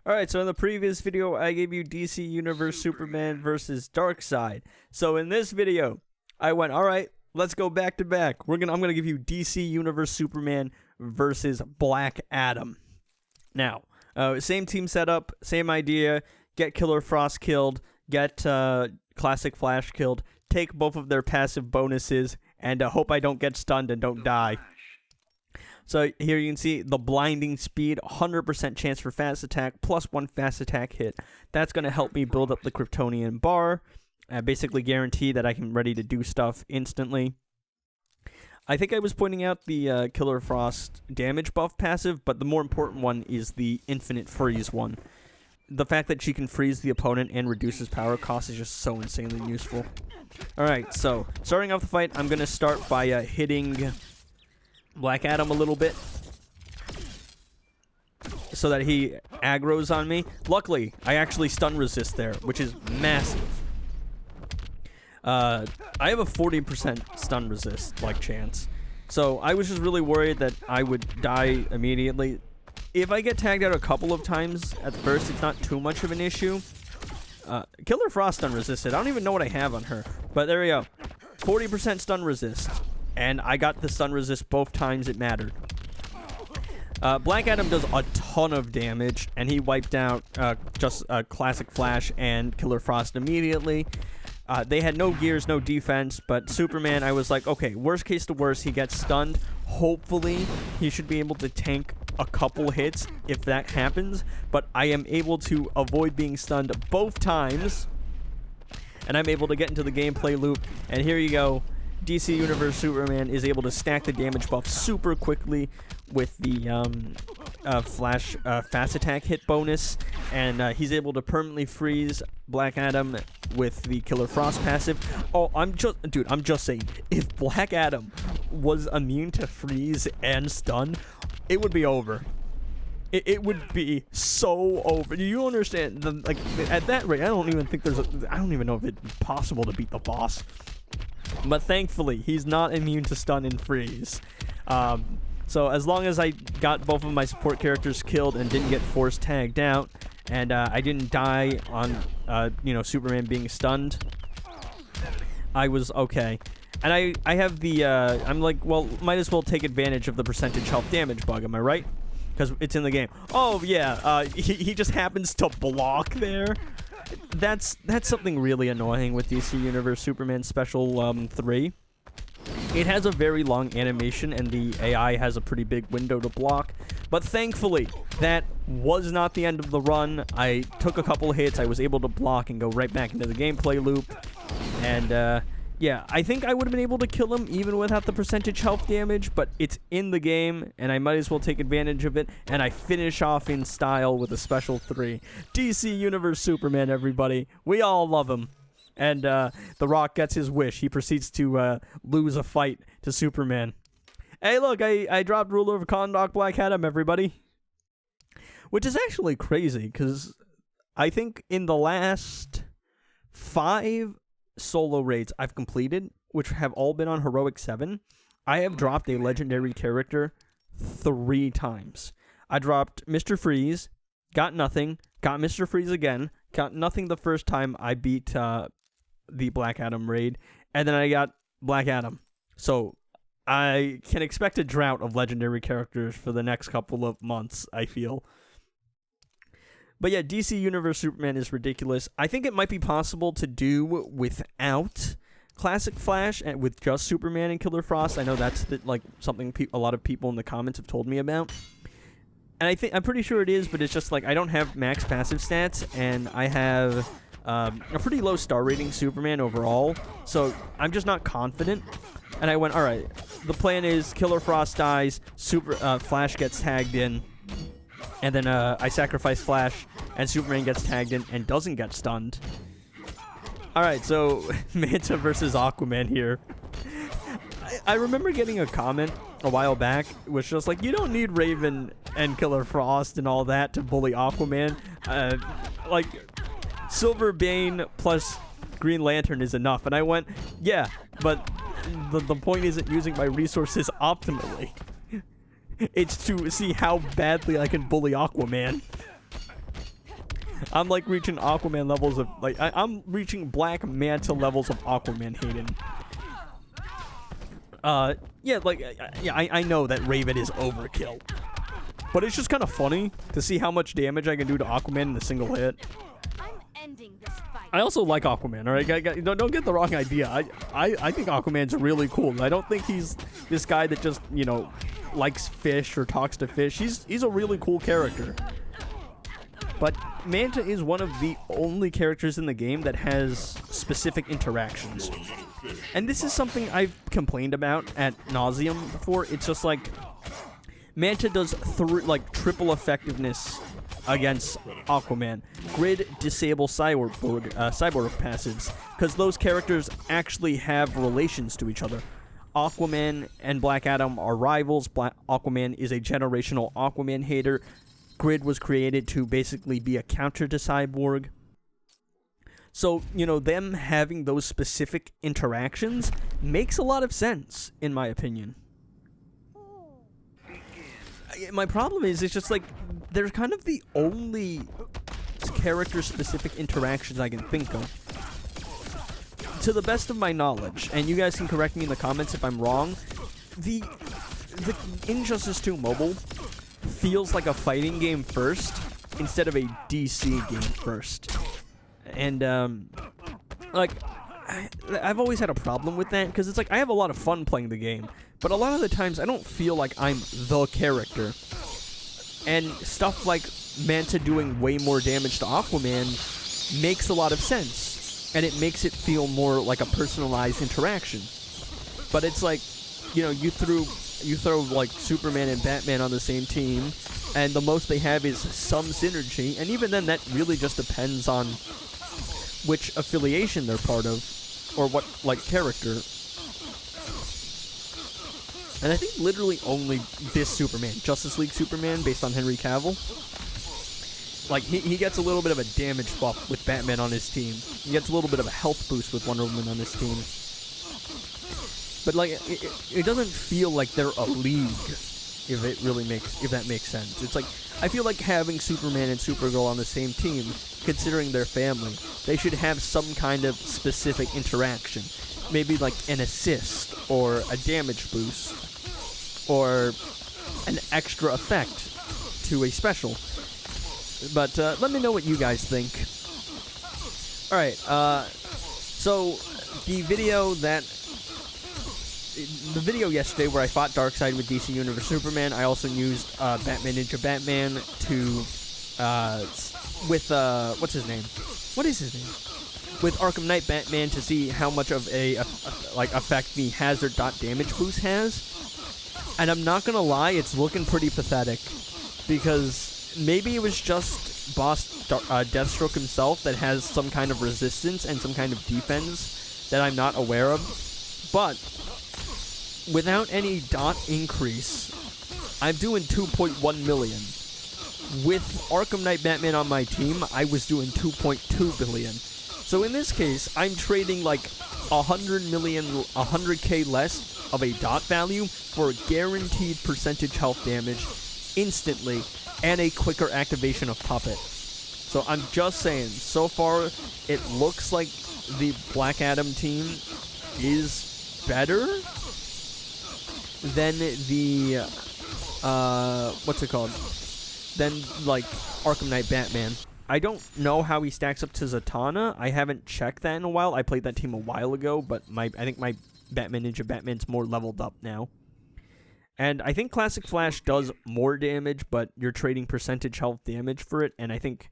Alright, so in the previous video, I gave you DC Universe Superman versus Darkseid. So in this video, I went, alright, let's go back to back. I'm gonna give you DC Universe Superman versus Black Adam. Now, same team setup, same idea. Get Killer Frost killed, get Classic Flash killed, take both of their passive bonuses, and hope I don't get stunned and don't die. So here you can see the blinding speed, 100% chance for fast attack, plus 1 fast attack hit. That's going to help me build up the Kryptonian bar. Basically guarantee that I can ready to do stuff instantly. I think I was pointing out the Killer Frost damage buff passive, but the more important one is the Infinite Freeze one. The fact that she can freeze the opponent and reduces power cost is just so insanely useful. Alright, so starting off the fight, I'm going to start by hitting Black Adam a little bit so that he aggroes on me. Luckily, I actually stun resist there, which is massive. I have a 40% stun resist chance. So I was just really worried that I would die immediately. If I get tagged out a couple of times at first, it's not too much of an issue. Killer Frost stun resisted. I don't even know what I have on her. But there we go. 40% stun resist. And I got the stun resist both times it mattered. Black Adam does a ton of damage, and he wiped out just Classic Flash and Killer Frost immediately. They had no gears, no defense, but Superman, I was like, okay, worst case to worst, he gets stunned. Hopefully, he should be able to tank a couple hits if that happens, but I am able to avoid being stunned both times, and I'm able to get into the gameplay loop, and here you go. DC Universe Superman is able to stack the damage buff super quickly with the Flash fast attack hit bonus, and he's able to permanently freeze Black Adam with the Killer Frost passive. Oh, I'm just saying, if Black Adam was immune to freeze and stun, it would be over. It would be so over. Do you understand? At that rate, I don't even know if it'd be possible to beat the boss. But thankfully, he's not immune to stun and freeze. So as long as I got both of my support characters killed and didn't get force tagged out, and I didn't die on, Superman being stunned, I was okay. And I have the, I'm like, well, might as well take advantage of the percentage health damage bug, am I right? Because it's in the game. Oh, yeah, he just happens to block there. That's something really annoying with DC Universe Superman Special 3. It has a very long animation, and the AI has a pretty big window to block. But thankfully, that was not the end of the run. I took a couple hits, I was able to block and go right back into the gameplay loop. And, yeah, I think I would have been able to kill him even without the percentage health damage, but it's in the game, and I might as well take advantage of it, and I finish off in style with a Special 3. DC Universe Superman, everybody. We all love him. And The Rock gets his wish. He proceeds to lose a fight to Superman. Hey, look, I dropped Ruler of Kahndaq Black Adam, everybody. Which is actually crazy, because I think in the last 5 solo raids I've completed, which have all been on Heroic 7, I have dropped a legendary character 3 times. I dropped Mr. Freeze, got nothing, got Mr. Freeze again, got nothing the first time I beat the Black Adam raid, and then I got Black Adam. So I can expect a drought of legendary characters for the next couple of months, I feel. But yeah, DC Universe Superman is ridiculous. I think it might be possible to do without Classic Flash and with just Superman and Killer Frost. I know that's something a lot of people in the comments have told me about. And I'm pretty sure it is, but it's just I don't have max passive stats, and I have a pretty low star rating Superman overall, so I'm just not confident. And I went, all right, the plan is Killer Frost dies, Flash gets tagged in, and then I sacrifice Flash, and Superman gets tagged in and doesn't get stunned. Alright, so Manta versus Aquaman here. I remember getting a comment a while back, which was you don't need Raven and Killer Frost and all that to bully Aquaman. Silver Bane plus Green Lantern is enough. And I went, yeah, but the point isn't using my resources optimally. It's to see how badly I can bully Aquaman. I'm like reaching Aquaman levels of like I'm reaching Black Manta levels of Aquaman hating. Yeah, like I know that Raven is overkill, but it's just kind of funny to see how much damage I can do to Aquaman in a single hit. I'm ending this fight. I also like Aquaman, all right? Don't get the wrong idea. I think Aquaman's really cool. I don't think he's this guy that just, you know, likes fish or talks to fish. He's a really cool character. But Manta is one of the only characters in the game that has specific interactions. And this is something I've complained about at nauseum before. It's just like Manta does triple effectiveness against Aquaman. Grid, disable cyborg passives, because those characters actually have relations to each other. Aquaman and Black Adam are rivals. Aquaman is a generational Aquaman hater. Grid was created to basically be a counter to Cyborg. So, you know, them having those specific interactions makes a lot of sense, in my opinion. My problem is, it's just like, they're kind of the only character-specific interactions I can think of. To the best of my knowledge, and you guys can correct me in the comments if I'm wrong, the Injustice 2 Mobile feels like a fighting game first instead of a DC game first. And, like, I've always had a problem with that, because it's like, I have a lot of fun playing the game, but a lot of the times I don't feel like I'm the character. And stuff like Manta doing way more damage to Aquaman makes a lot of sense, and it makes it feel more like a personalized interaction. But it's like, you know, you throw like Superman and Batman on the same team, and the most they have is some synergy, and even then that really just depends on which affiliation they're part of, or what, like, character. And I think literally only this Superman, Justice League Superman, based on Henry Cavill, like, he gets a little bit of a damage buff with Batman on his team. He gets a little bit of a health boost with Wonder Woman on his team. But, like, it doesn't feel like they're a league, if that makes sense. It's like, I feel like having Superman and Supergirl on the same team, considering their family, they should have some kind of specific interaction. Maybe like an assist, or a damage boost, or an extra effect to a special. But let me know what you guys think. Alright, so the video yesterday where I fought Darkseid with DC Universe Superman, I also used Batman Ninja Batman to what's his name? What is his name? With Arkham Knight Batman to see how much of a effect the hazard dot damage boost has. And I'm not gonna lie, it's looking pretty pathetic, because maybe it was just Boss Deathstroke himself that has some kind of resistance and some kind of defense that I'm not aware of. But without any dot increase, I'm doing 2.1 million. With Arkham Knight Batman on my team, I was doing 2.2 billion. So in this case, I'm trading like 100k less of a dot value for a guaranteed percentage health damage instantly, and a quicker activation of Puppet. So I'm just saying, so far it looks like the Black Adam team is better than the than like Arkham Knight Batman. I don't know how he stacks up to Zatanna. I haven't checked that in a while. I played that team a while ago, but I think my Batman Ninja Batman's more leveled up now. And I think Classic Flash does more damage, but you're trading percentage health damage for it, and I think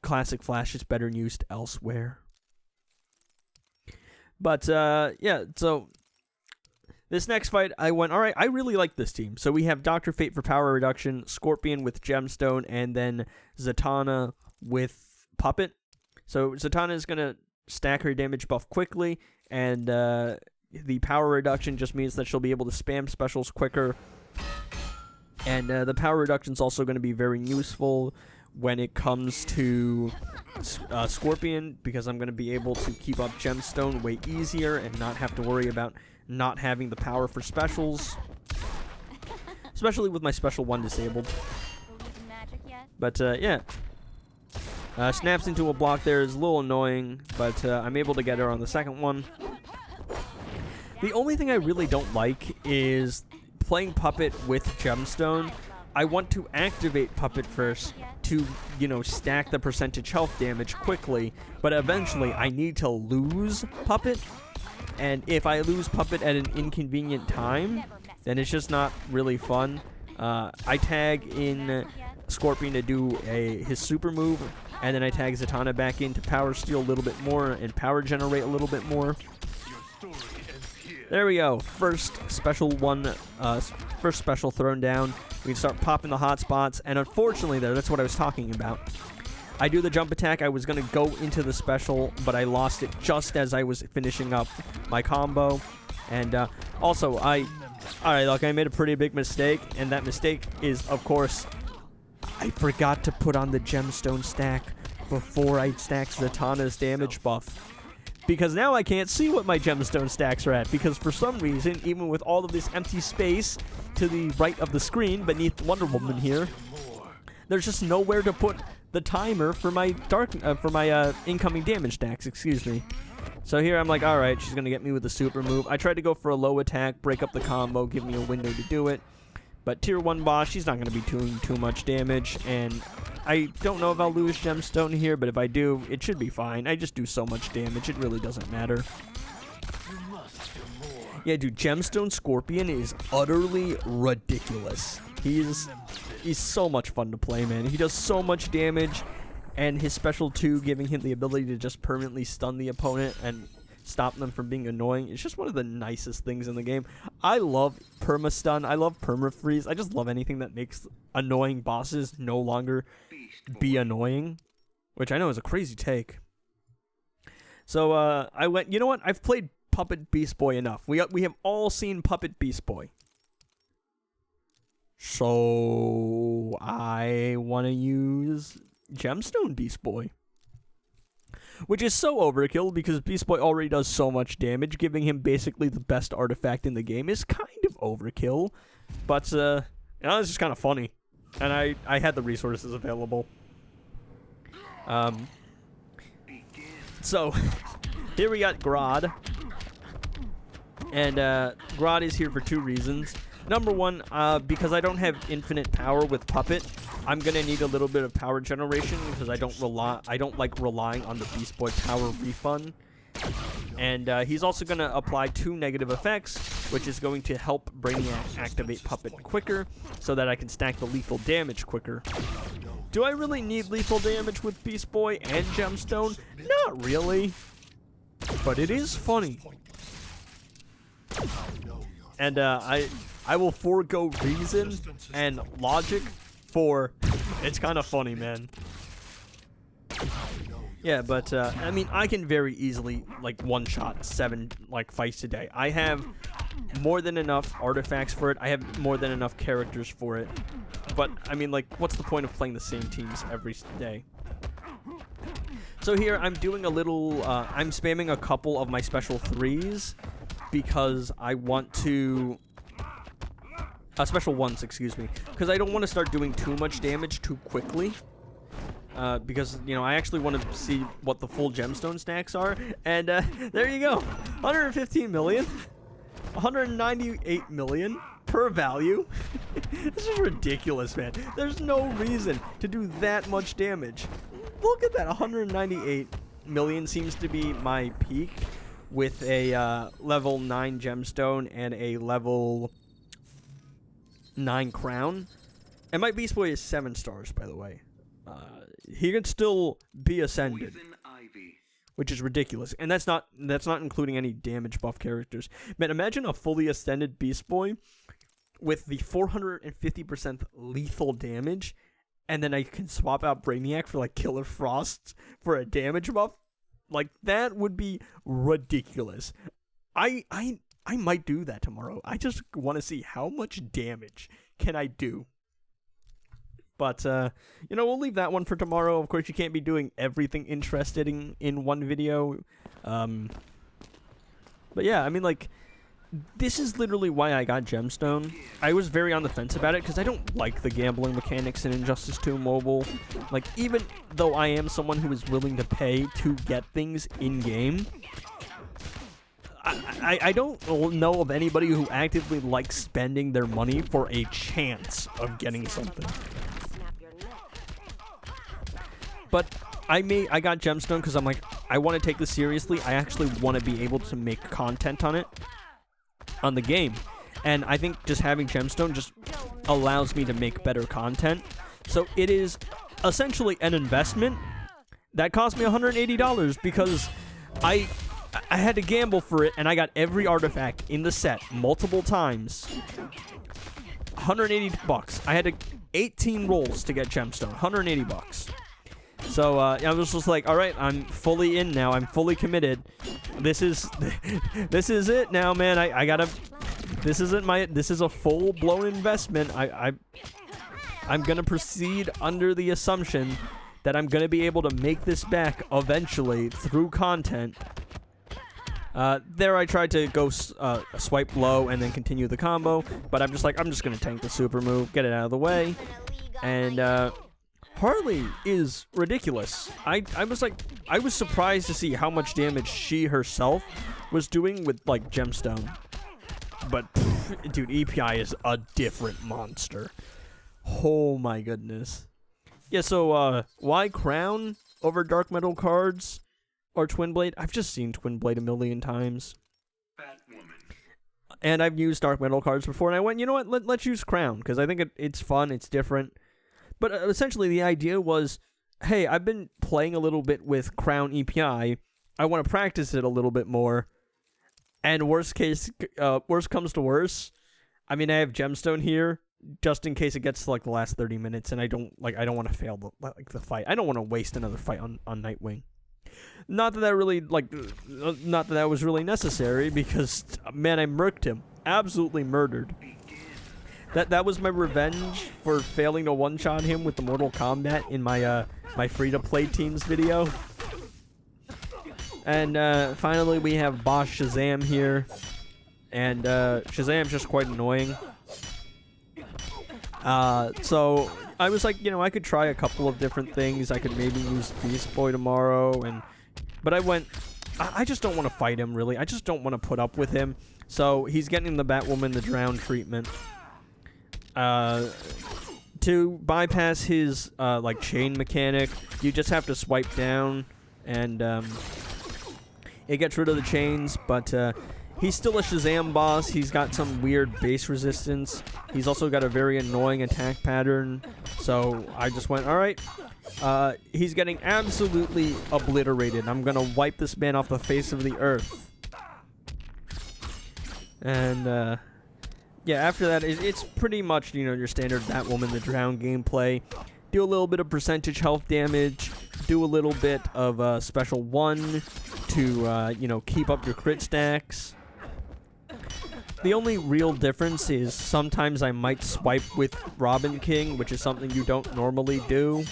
Classic Flash is better used elsewhere. But yeah, so this next fight, I went, alright, I really like this team. So we have Dr. Fate for power reduction, Scorpion with Gemstone, and then Zatanna with Puppet. So Zatanna is going to stack her damage buff quickly, and the power reduction just means that she'll be able to spam specials quicker. And the power reduction is also going to be very useful when it comes to Scorpion, because I'm going to be able to keep up Gemstone way easier and not have to worry about not having the power for specials, especially with my special 1 disabled. Believe in magic yet? But, yeah. Snaps into a block there is a little annoying, but I'm able to get her on the second one. The only thing I really don't like is playing Puppet with Gemstone. I want to activate Puppet first to, you know, stack the percentage health damage quickly, but eventually I need to lose Puppet, and if I lose Puppet at an inconvenient time, then it's just not really fun. I tag in Scorpion to do his super move, and then I tag Zatanna back in to power steal a little bit more and power generate a little bit more. There we go. First special thrown down. We can start popping the hot spots, and unfortunately that's what I was talking about. I do the jump attack. I was going to go into the special, but I lost it just as I was finishing up my combo. And also, alright, look, I made a pretty big mistake, and that mistake is, of course, I forgot to put on the gemstone stack before I stacked Zatanna's damage buff. Because now I can't see what my gemstone stacks are at, because for some reason, even with all of this empty space to the right of the screen beneath Wonder Woman here, there's just nowhere to put the timer for my incoming damage stacks, excuse me. So here I'm like, alright, she's going to get me with the super move. I tried to go for a low attack, break up the combo, give me a window to do it. But tier 1 boss, she's not going to be doing too much damage, and I don't know if I'll lose Gemstone here, but if I do, it should be fine. I just do so much damage, it really doesn't matter. Yeah, dude, Gemstone Scorpion is utterly ridiculous. He's so much fun to play, man. He does so much damage, and his special 2 giving him the ability to just permanently stun the opponent and stop them from being annoying. It's just one of the nicest things in the game. I love perma-stun. I love perma-freeze. I just love anything that makes annoying bosses no longer be annoying, which I know is a crazy take. So I went, you know what? I've played Puppet Beast Boy enough. We have all seen Puppet Beast Boy. So I want to use Gemstone Beast Boy. Which is so overkill because Beast Boy already does so much damage. Giving him basically the best artifact in the game is kind of overkill. But, you know, it's just kind of funny. And I had the resources available. So, here we got Grodd. And Grodd is here for 2 reasons. Number 1, because I don't have infinite power with Puppet, I'm gonna need a little bit of power generation because I don't like relying on the Beast Boy power refund. And he's also gonna apply 2 negative effects, which is going to help Brainiac activate Puppet quicker, so that I can stack the lethal damage quicker. Do I really need lethal damage with Beast Boy and Gemstone? Not really, but it is funny. And I will forego reason and logic for it's kind of funny, man. Yeah, but I mean, I can very easily like one-shot 7 like fights a day. I have more than enough artifacts for it. I have more than enough characters for it. But I mean, like, what's the point of playing the same teams every day? So here I'm doing a little. I'm spamming a couple of my special 3s because I want to. Special 1s, excuse me, because I don't want to start doing too much damage too quickly. Because, you know, I actually want to see what the full gemstone stacks are. And there you go. 115 million. 198 million per value. This is ridiculous, man. There's no reason to do that much damage. Look at that. 198 million seems to be my peak with a level 9 gemstone and a level 9 crown. And my Beast Boy is 7 stars, by the way. He can still be ascended, which is ridiculous. And that's not including any damage buff characters. Man, imagine a fully ascended Beast Boy with the 450% lethal damage, and then I can swap out Brainiac for like Killer Frost for a damage buff. Like, that would be ridiculous. I might do that tomorrow. I just want to see how much damage can I do. But, you know, we'll leave that one for tomorrow. Of course, you can't be doing everything interesting in one video. But yeah, I mean, like, this is literally why I got Gemstone. I was very on the fence about it because I don't like the gambling mechanics in Injustice 2 Mobile. Like, even though I am someone who is willing to pay to get things in-game, I don't know of anybody who actively likes spending their money for a chance of getting something. But I got Gemstone because I'm like, I want to take this seriously. I actually want to be able to make content on it, on the game. And I think just having Gemstone just allows me to make better content. So it is essentially an investment that cost me $180 because I had to gamble for it, and I got every artifact in the set multiple times. $180. I had 18 rolls to get Gemstone. $180. So I was just like, all right, I'm fully in now. I'm fully committed. This is it now, man. I gotta. This is a full-blown investment. I'm gonna proceed under the assumption that I'm gonna be able to make this back eventually through content. There I tried to go swipe low and then continue the combo, but I'm just like, I'm just gonna tank the super move, get it out of the way, and Harley is ridiculous. I was surprised to see how much damage she herself was doing with, like, Gemstone. But, pff, dude, EPI is a different monster. Oh my goodness. Yeah, so, why Crown over Dark Metal cards or Twin Blade? I've just seen Twin Blade a million times. And I've used Dark Metal cards before, and I went, you know what, let's use Crown, because I think it's fun, it's different. But essentially, the idea was, hey, I've been playing a little bit with Crown EPI. I want to practice it a little bit more. And worst comes to worse, I mean, I have Gemstone here just in case it gets to, like, the last 30 minutes, and I don't want to fail the fight. I don't want to waste another fight on Nightwing. Not that that was really necessary, because, man, I murked him. Absolutely murdered. That was my revenge for failing to one-shot him with the Mortal Kombat in my my free-to-play teams video. And finally we have Boss Shazam here. And Shazam's just quite annoying. So I was like, you know, I could try a couple of different things. I could maybe use Beast Boy tomorrow, but I went, I just don't want to fight him, really. I just don't want to put up with him. So he's getting the Batwoman the Drown treatment. To bypass his, like, chain mechanic, you just have to swipe down, and, it gets rid of the chains, but, he's still a Shazam boss. He's got some weird base resistance. He's also got a very annoying attack pattern, so I just went, alright, he's getting absolutely obliterated. I'm gonna wipe this man off the face of the earth. And, yeah, after that, it's pretty much, you know, your standard Batwoman the Drown gameplay. Do a little bit of percentage health damage, do a little bit of special 1 to, you know, keep up your crit stacks. The only real difference is sometimes I might swipe with Robin King, which is something you don't normally do.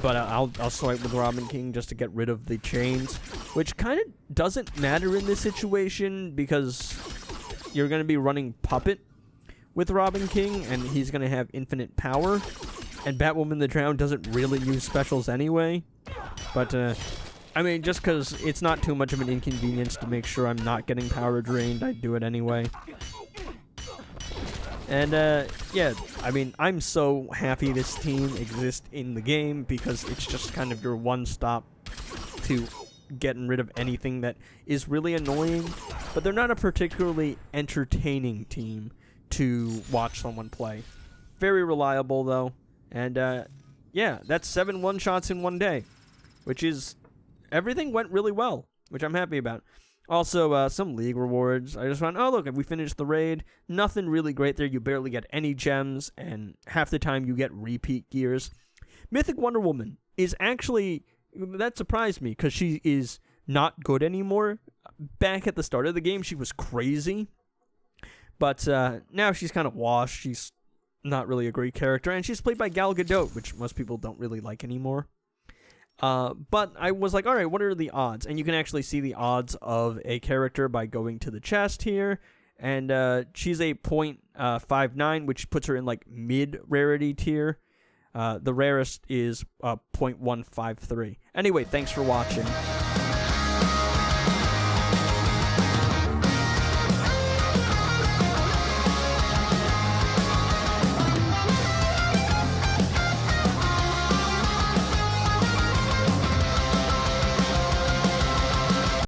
But I'll swipe with Robin King just to get rid of the chains, which kind of doesn't matter in this situation because you're going to be running Puppet with Robin King, and he's going to have infinite power. And Batwoman the Drown doesn't really use specials anyway. But, I mean, just because it's not too much of an inconvenience to make sure I'm not getting power drained, I do it anyway. And, yeah, I mean, I'm so happy this team exists in the game because it's just kind of your one-stop to getting rid of anything that is really annoying, but they're not a particularly entertaining team to watch someone play. Very reliable, though, and yeah, that's 7 one-shots in one day, which is, everything went really well, which I'm happy about. Also, some league rewards. I just went, oh look, we finished the raid. Nothing really great there. You barely get any gems, and half the time you get repeat gears. Mythic Wonder Woman is actually, that surprised me, because she is not good anymore. Back at the start of the game, she was crazy. But now she's kind of washed. She's not really a great character. And she's played by Gal Gadot, which most people don't really like anymore. But I was like, alright, what are the odds? And you can actually see the odds of a character by going to the chest here. And she's a 0.59, which puts her in like mid rarity tier. The rarest is 0.153. Anyway, thanks for watching.